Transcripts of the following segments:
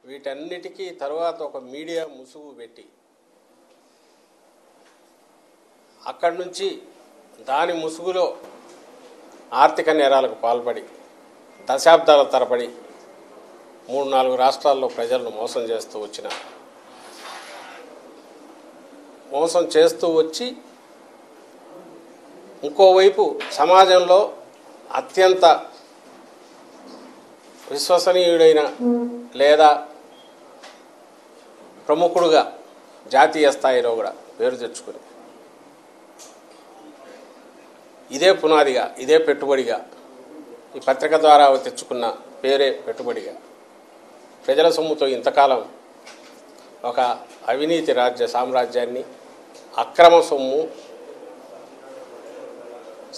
వీటన్నిటికీ తర్వాత ఒక మీడియా ముసుగు పెట్టి అక్కడి నుంచి దాని ముసుగులో ఆర్థిక నేరాలకు పాల్పడి దశాబ్దాల తరబడి 3-4 రాష్ట్రాల్లో ప్రజలను మోసం చేస్తూ వచ్చి ఇంకోవైపు సమాజంలో అత్యంత విశ్వసనీయుడైన లేదా ప్రముఖుడుగా జాతీయ స్థాయిలో కూడా పేరు తెచ్చుకుని ఇదే పునాదిగా ఇదే పెట్టుబడిగా ఈ పత్రిక ద్వారా తెచ్చుకున్న పేరే పెట్టుబడిగా ప్రజల సొమ్ముతో ఇంతకాలం ఒక అవినీతి సామ్రాజ్యాన్ని అక్రమ సొమ్ము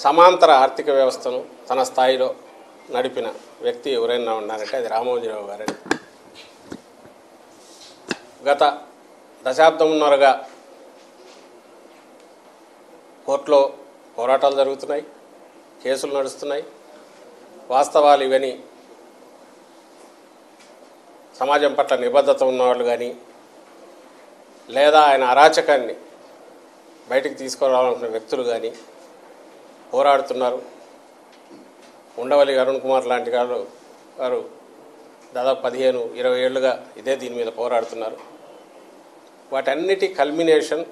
సమాంతర ఆర్థిక వ్యవస్థను తన స్థాయిలో నడిపిన వ్యక్తి ఎవరైనా ఉన్నారంటే అది రామోజీరావు గారని గత దశాబ్దంన్నరగా కోర్టులో పోరాటాలు జరుగుతున్నాయి, కేసులు నడుస్తున్నాయి. వాస్తవాలు ఇవని సమాజం పట్ల నిబద్ధత ఉన్నవాళ్ళు కానీ లేదా ఆయన అరాచకాన్ని బయటికి తీసుకురావాలనుకున్న వ్యక్తులు కానీ పోరాడుతున్నారు. ఉండవల్లి అరుణ్ కుమార్ లాంటి వారు దాదాపు 15-20 ఏళ్లుగా ఇదే దీని మీద పోరాడుతున్నారు. వాటన్నిటి కల్మినేషన్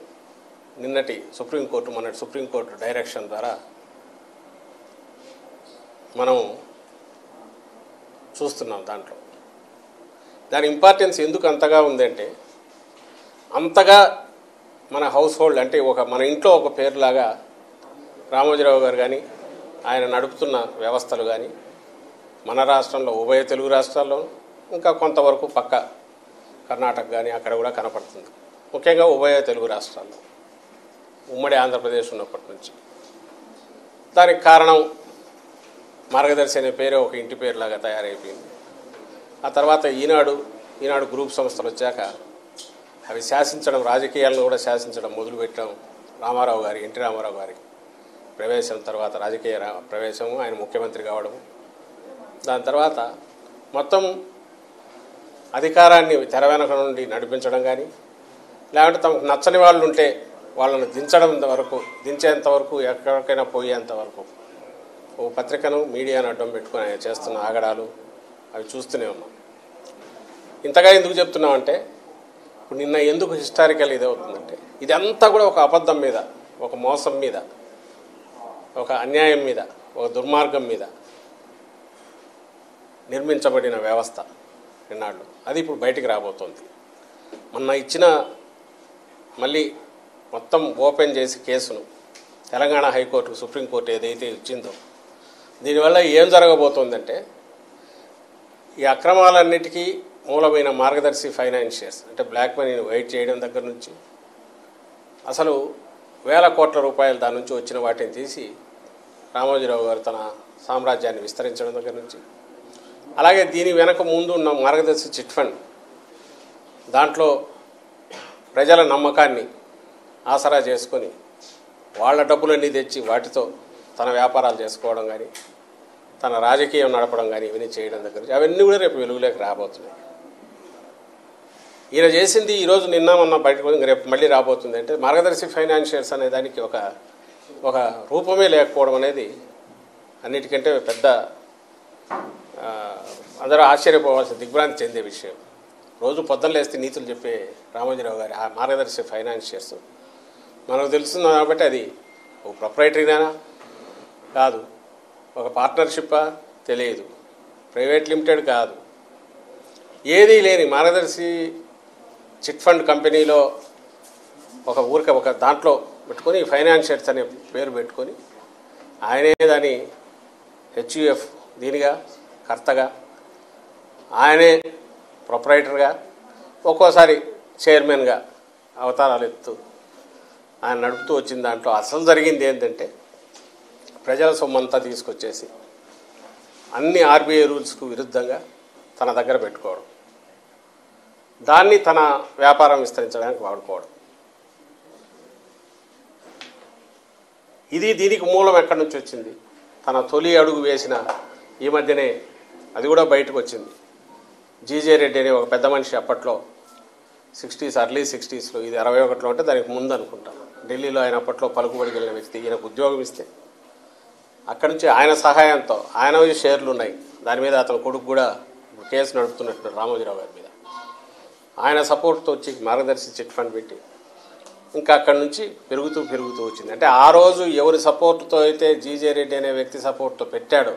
నిన్నటి సుప్రీంకోర్టు డైరెక్షన్ ద్వారా మనం చూస్తున్నాం. దాంట్లో దాని ఇంపార్టెన్స్ ఎందుకు అంతగా ఉందంటే అంతగా మన హౌస్ హోల్డ్ అంటే మన ఇంట్లో ఒక పేరులాగా రామోజీరావు గారు కానీ ఆయన నడుపుతున్న వ్యవస్థలు కానీ మన రాష్ట్రంలో ఉభయ తెలుగు రాష్ట్రాల్లో ఇంకా కొంతవరకు పక్క కర్ణాటక కానీ అక్కడ కూడా కనపడుతుంది. ముఖ్యంగా ఉభయ తెలుగు రాష్ట్రాల్లో ఉమ్మడి ఆంధ్రప్రదేశ్ ఉన్నప్పటి నుంచి. దానికి కారణం మార్గదర్శి అనే పేరే ఒక ఇంటి పేరులాగా తయారైపోయింది. ఆ తర్వాత ఈనాడు గ్రూప్ సంస్థలు వచ్చాక అవి శాసించడం, రాజకీయాలను కూడా శాసించడం మొదలుపెట్టడం ఎన్టీ రామారావు గారి ప్రవేశం తర్వాత రాజకీయ ప్రవేశము, ఆయన ముఖ్యమంత్రి కావడము, దాని తర్వాత మొత్తం అధికారాన్ని తెర వెనక నుండి నడిపించడం కానీ లేకుంటే తమకు నచ్చని వాళ్ళు ఉంటే వాళ్ళను దించేంత వరకు ఎక్కడికైనా పోయేంత వరకు ఓ పత్రికను మీడియాను అడ్డం పెట్టుకుని ఆయన చేస్తున్న ఆగడాలు అవి చూస్తూనే ఉన్నాం. ఇంతగా ఎందుకు చెప్తున్నామంటే ఇప్పుడు నిన్న ఎందుకు హిస్టారికల్ ఇదవుతుందంటే ఇదంతా కూడా ఒక అబద్ధం మీద, ఒక మోసం మీద, ఒక అన్యాయం మీద, ఒక దుర్మార్గం మీద నిర్మించబడిన వ్యవస్థ ఎన్నాళ్ళు అది ఇప్పుడు బయటికి రాబోతోంది. మొన్న మళ్ళీ మొత్తం ఓపెన్ చేసి కేసును తెలంగాణ హైకోర్టు సుప్రీంకోర్టు ఏదైతే ఇచ్చిందో దీనివల్ల ఏం జరగబోతోందంటే ఈ అక్రమాలన్నిటికీ మూలమైన మార్గదర్శి ఫైనాన్షియర్స్ అంటే బ్లాక్ మనీని వైట్ చేయడం దగ్గర నుంచి అసలు వేల కోట్ల రూపాయలు దాని నుంచి వచ్చిన వాటిని తీసి రామోజీరావు గారు తన సామ్రాజ్యాన్ని విస్తరించడం దగ్గర నుంచి అలాగే దీని వెనక ముందు ఉన్న మార్గదర్శి చిట్ ఫండ్ దాంట్లో ప్రజల నమ్మకాన్ని ఆసరా చేసుకొని వాళ్ళ డబ్బులన్నీ తెచ్చి వాటితో తన వ్యాపారాలు చేసుకోవడం కానీ తన రాజకీయం నడపడం కానీ ఇవన్నీ చేయడం దగ్గర నుంచి అవన్నీ కూడా రేపు వెలుగులోకి రాబోతున్నాయి. ఈయన చేసింది ఈరోజు నిన్న మొన్న బయటకు రేపు మళ్ళీ రాబోతుంది అంటే మార్గదర్శి ఫైనాన్షియర్స్ అనే దానికి ఒక రూపమే లేకపోవడం అనేది అన్నిటికంటే పెద్ద అందరూ ఆశ్చర్యపోవాల్సిన దిగ్భ్రాంతి చెందే విషయం. రోజు పొద్దున లేస్తే నీతులు చెప్పే రామోజీరావు గారి ఆ మార్గదర్శి ఫైనాన్షియర్స్ మనకు తెలుస్తుంది కాబట్టి అది ఒక ప్రొప్రైటరీనా కాదు, ఒక పార్ట్నర్షిప్పా తెలియదు, ప్రైవేట్ లిమిటెడ్ కాదు, ఏదీ లేని మార్గదర్శి చిట్ ఫండ్ కంపెనీలో ఒక దాంట్లో పెట్టుకొని ఫైనాన్షియర్స్ అనే పేరు పెట్టుకొని ఆయనే దాని హెచ్యుఎఫ్ దీనిగా కర్తగా ఆయనే ప్రొప్రైటర్గా ఒక్కోసారి చైర్మన్గా అవతారాలు ఎత్తు ఆయన నడుపుతూ వచ్చిన దాంట్లో అసలు జరిగింది ఏంటంటే ప్రజల సొమ్మంతా తీసుకొచ్చేసి అన్ని ఆర్బీఐ రూల్స్కు విరుద్ధంగా తన దగ్గర పెట్టుకోవడం, దాన్ని తన వ్యాపారం విస్తరించడానికి వాడుకోవడం. దీనికి మూలం ఎక్కడి నుంచి వచ్చింది? తన తొలి అడుగు వేసిన ఈ మధ్యనే అది కూడా బయటకు వచ్చింది. జీజే రెడ్డి అనే ఒక పెద్ద మనిషి అప్పట్లో 60s అర్లీ 60sలో, ఇది 61లో అంటే దానికి ముందు అనుకుంటాను, ఢిల్లీలో ఆయన అప్పట్లో పలుకుబడికి వెళ్ళిన వ్యక్తి, ఈయనకు ఉద్యోగం ఇస్తే అక్కడి నుంచి ఆయన సహాయంతో, ఆయన షేర్లు ఉన్నాయి దాని మీద, అతని కొడుకు కూడా కేసు నడుపుతున్నట్టు రామోజీరావు గారి మీద, ఆయన సపోర్ట్తో వచ్చి మార్గదర్శి చిట్ ఫండ్ పెట్టి ఇంకా అక్కడి నుంచి పెరుగుతూ వచ్చింది. అంటే ఆ రోజు ఎవరి సపోర్ట్తో అయితే జీజే రెడ్డి అనే వ్యక్తి సపోర్ట్తో పెట్టాడో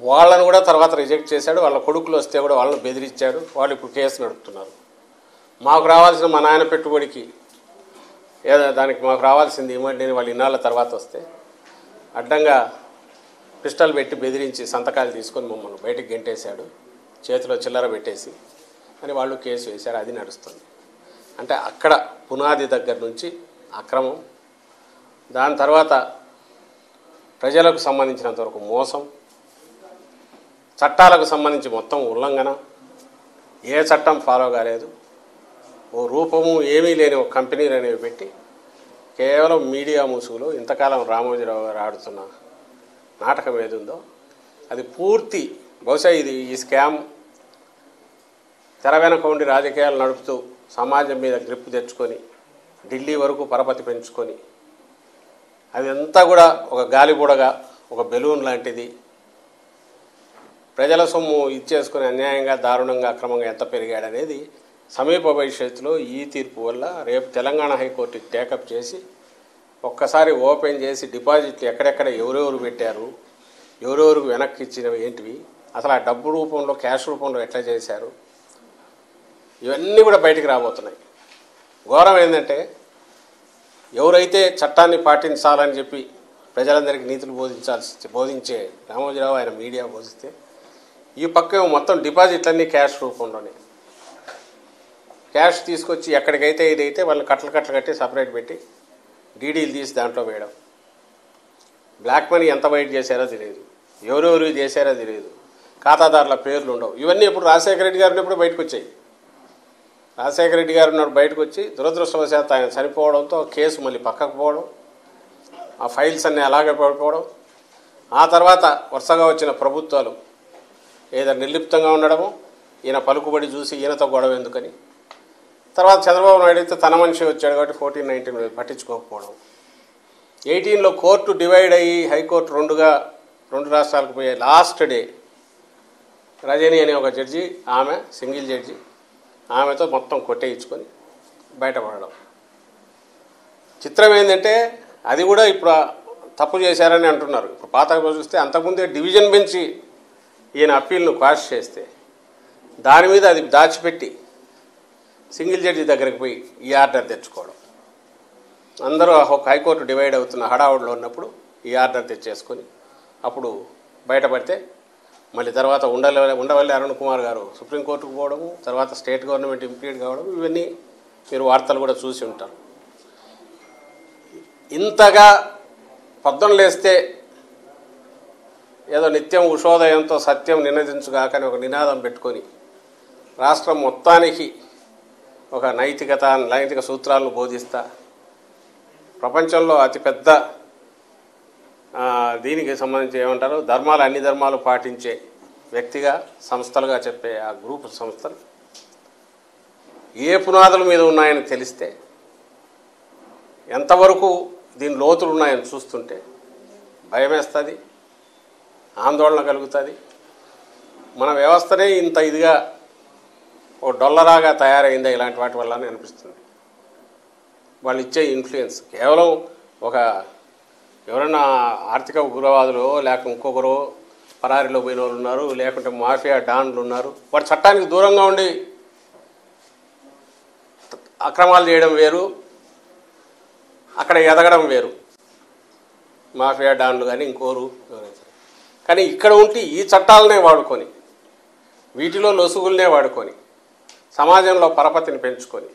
వాళ్ళను కూడా తర్వాత రిజెక్ట్ చేశాడు. వాళ్ళ కొడుకులు వస్తే కూడా వాళ్ళని బెదిరించాడు. వాళ్ళు ఇప్పుడు కేసు నడుపుతున్నారు. మాకు రావాల్సిన మా నాయన పెట్టుబడికి దానికి మాకు రావాల్సింది ఇవ్వండి అని వాళ్ళు ఇన్నాళ్ళ తర్వాత వస్తే అడ్డంగా పిస్టల్ పెట్టి బెదిరించి సంతకాలు తీసుకొని మమ్మల్ని బయటికి గెంటేశాడు, చేతిలో చిల్లర పెట్టేసి అని వాళ్ళు కేసు వేశారు. అది నడుస్తుంది. అంటే అక్కడ పునాది దగ్గర నుంచి అక్రమం, దాని తర్వాత ప్రజలకు సంబంధించినంతవరకు మోసం, చట్టాలకు సంబంధించి మొత్తం ఉల్లంఘన, ఏ చట్టం ఫాలో కాలేదు, ఓ రూపము ఏమీ లేని ఒక కంపెనీలు అనేవి పెట్టి కేవలం మీడియా ముసుగులో ఇంతకాలం రామోజీరావు గారు ఆడుతున్న నాటకం ఏదుందో అది పూర్తి, బహుశా ఈ స్కామ్ తెర వెనక ఉండి రాజకీయాలు నడుపుతూ సమాజం మీద గ్రిప్ తెచ్చుకొని ఢిల్లీ వరకు పరపతి పెంచుకొని అది అంతా కూడా ఒక గాలిబుడగా, ఒక బెలూన్ లాంటిది, ప్రజల సొమ్ము ఇచ్చేసుకుని అన్యాయంగా, దారుణంగా, అక్రమంగా ఎంత పెరిగాడనేది సమీప భవిష్యత్తులో ఈ తీర్పు వల్ల రేపు తెలంగాణ హైకోర్టు టేకప్ చేసి ఒక్కసారి ఓపెన్ చేసి డిపాజిట్లు ఎక్కడెక్కడ ఎవరెవరు పెట్టారు, ఎవరెవరికి వెనక్కి ఇచ్చినవి ఏంటివి, అసలు ఆ డబ్బు రూపంలో, క్యాష్ రూపంలో ఎట్లా చేశారు, ఇవన్నీ కూడా బయటికి రాబోతున్నాయి. ఘోరం ఏంటంటే ఎవరైతే చట్టాన్ని పాటించాలని చెప్పి ప్రజలందరికీ నీతులు బోధించే రామోజీరావు, ఆయన మీడియా బోధిస్తే ఈ పక్క మొత్తం డిపాజిట్లన్నీ క్యాష్ రూపంలోనే, క్యాష్ తీసుకొచ్చి ఎక్కడికైతే ఇదైతే వాళ్ళు కట్టలు కట్టి సపరేట్ పెట్టి డీడీలు తీసి దాంట్లో వేయడం, బ్లాక్ మనీ ఎంత బయట చేశారో తెలియదు, ఎవరెవరు చేశారో తెలియదు, ఖాతాదారుల పేర్లు ఉండవు. ఇవన్నీ ఇప్పుడు రాజశేఖర రెడ్డి గారు ఉన్నప్పుడు బయటకు వచ్చాయి. రాజశేఖర రెడ్డి గారు ఉన్నప్పుడు బయటకు వచ్చి దురదృష్టవశాత్తు ఆయన చనిపోవడంతో కేసు మళ్ళీ పక్కకు పోవడం, ఆ ఫైల్స్ అన్నీ అలాగే పడిపోవడం, ఆ తర్వాత వరుసగా వచ్చిన ప్రభుత్వాలు ఏదో నిర్లిప్తంగా ఉండడము, ఈయన పలుకుబడి చూసి ఈయనతో గొడవ ఎందుకని, తర్వాత చంద్రబాబు నాయుడు అయితే తన మనిషి వచ్చాడు కాబట్టి 14-19 పట్టించుకోకపోవడం, 18లో కోర్టు డివైడ్ అయ్యి హైకోర్టు రెండు రాష్ట్రాలకు పోయే లాస్ట్ డే రజని అనే ఒక జడ్జి, ఆమె సింగిల్ జడ్జి, ఆమెతో మొత్తం కొట్టేయించుకొని బయటపడడం. చిత్రం ఏంటంటే అది కూడా ఇప్పుడు తప్పు చేశారని అంటున్నారు. ఇప్పుడు పాత చూస్తే అంతకుముందే డివిజన్ బెంచ్ ఈయన అప్పీల్ను క్వాష్ చేస్తే దాని మీద అది దాచిపెట్టి సింగిల్ జడ్జి దగ్గరికి పోయి ఈ ఆర్డర్ తెచ్చుకోవడం, అందరూ ఒక హైకోర్టు డివైడ్ అవుతున్న హడావుడిలో ఉన్నప్పుడు ఈ ఆర్డర్ తెచ్చేసుకొని అప్పుడు బయటపడితే మళ్ళీ తర్వాత ఉండవల్లి అరుణ్ కుమార్ గారు సుప్రీంకోర్టుకు పోవడము, తర్వాత స్టేట్ గవర్నమెంట్ ఇంప్లీడ్ కావడం, ఇవన్నీ మీరు వార్తలు కూడా చూసి ఉంటారు. ఇంతగా పొద్దున లేస్తే ఏదో నిత్యం ఉషోదయంతో సత్యం నినదించుగాకని ఒక నినాదం పెట్టుకొని రాష్ట్రం మొత్తానికి ఒక నైతిక సూత్రాలను బోధిస్తా ప్రపంచంలో అతిపెద్ద దీనికి సంబంధించి ఏమంటారు, అన్ని ధర్మాలు పాటించే వ్యక్తిగా, సంస్థలుగా చెప్పే ఆ గ్రూప్ సంస్థలు ఏ పునాదుల మీద ఉన్నాయని తెలిస్తే, ఎంతవరకు దీని లోతులు ఉన్నాయని చూస్తుంటే భయమేస్తుంది, ఆందోళన కలుగుతుంది. మన వ్యవస్థనే ఇంత ఇదిగా ఓ డొల్లరాగా తయారైందా ఇలాంటి వాటి వల్ల అని అనిపిస్తుంది. వాళ్ళు ఇచ్చే ఇన్ఫ్లుయెన్స్ కేవలం ఎవరైనా ఆర్థిక ఉగ్రవాదులు, లేక ఇంకొకరు పరారీలో పోయిన వాళ్ళు ఉన్నారు, లేకుంటే మాఫియా డాన్లు ఉన్నారు. వాడు చట్టానికి దూరంగా ఉండి అక్రమాలు చేయడం వేరు, అక్కడ ఎదగడం వేరు. మాఫియా డాన్లు కానీ ఇంకోరు కానీ ఇక్కడ ఉంటే ఈ చట్టాలనే వాడుకొని, వీటిలో లొసుగులనే వాడుకొని, సమాజంలో పరపతిని పెంచుకొని,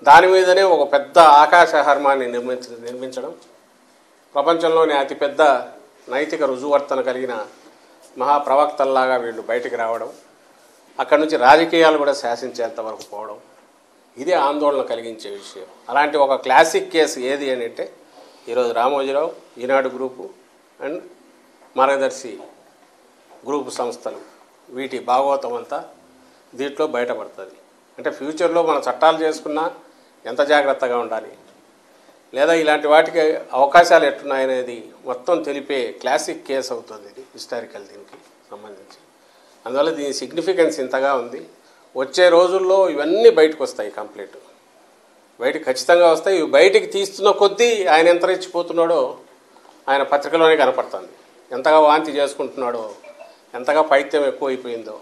దాని మీదనే ఒక పెద్ద ఆకాశ హర్మాన్ని నిర్మించడం, ప్రపంచంలోని అతిపెద్ద నైతిక రుజువర్తన కలిగిన మహాప్రవక్తల్లాగా వీళ్ళు బయటికి రావడం, అక్కడి నుంచి రాజకీయాలు కూడా శాసించేంత వరకు పోవడం, ఇదే ఆందోళన కలిగించే విషయం. అలాంటి ఒక క్లాసిక్ కేసు ఏది అని అంటే ఈరోజు రామోజీరావు, ఈనాడు గ్రూపు అండ్ మార్గదర్శి గ్రూపు సంస్థలు, వీటి భాగవతం అంతా దీంట్లో బయటపడుతుంది. అంటే ఫ్యూచర్లో మన చట్టాలు చేసుకున్నా ఎంత జాగ్రత్తగా ఉండాలి, లేదా ఇలాంటి వాటికి అవకాశాలు ఎట్టున్నాయనేది మొత్తం తెలిపే క్లాసిక్ కేసు అవుతుంది ఇది, హిస్టారికల్ దీనికి సంబంధించి. అందువల్ల దీని సిగ్నిఫికెన్స్ ఇంతగా ఉంది. వచ్చే రోజుల్లో ఇవన్నీ బయటకు వస్తాయి, కంప్లీట్ బయటకు ఖచ్చితంగా వస్తాయి. ఇవి బయటికి తీస్తున్న కొద్దీ ఆయన ఎంత రెచ్చిపోతున్నాడో ఆయన పత్రికలోనే కనపడుతుంది. ఎంతగా వాంతి చేసుకుంటున్నాడో, ఎంతగా పైత్యం ఎక్కువైపోయిందో.